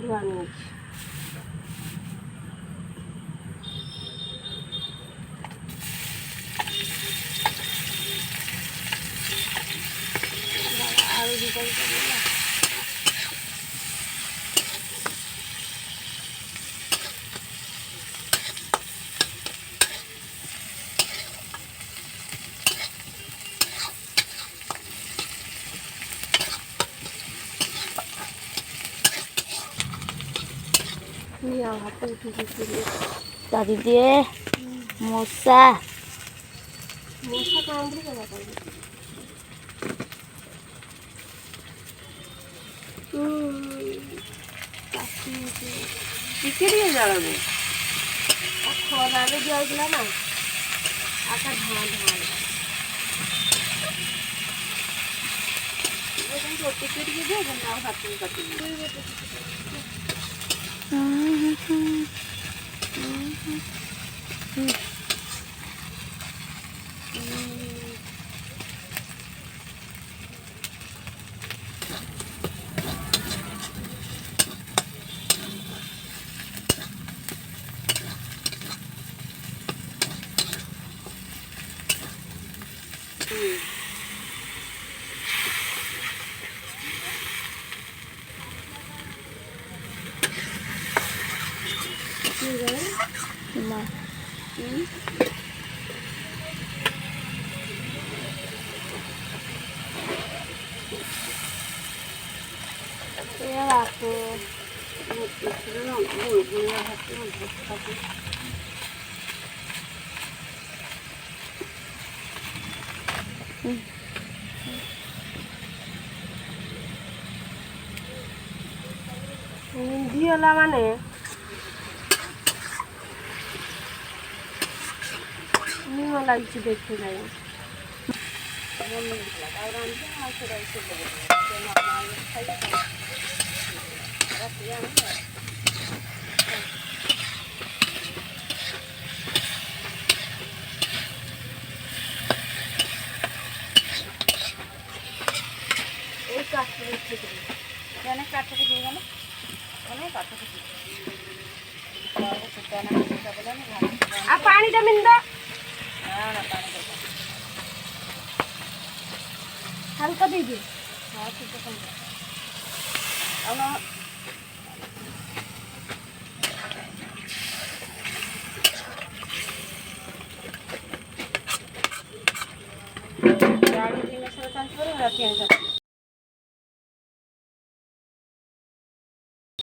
ধোয়া নিয়েছি। আরো দুটাই করবো না। দাদি দিয়ে মশা মশা কামড়ে গেল। টিকে দিয়ে জ্বালাবে খরারে দেওয়া গেল না আটা ধান ধান টিকে দিয়ে দেবো না হাতে কাটি মা রাখো দিওলা মানে নিমা লাগছে দেখতে যাই এই কাঠটা অনেক কাঠটা দিয়ে গেল অনেক কাঠটা আর পানিটা মিন্দা হালকা দিয়ে দিই হ্যাঁ ঠিক আছে গাড়ি দিনের সাথে ট্রান্সফার রাখি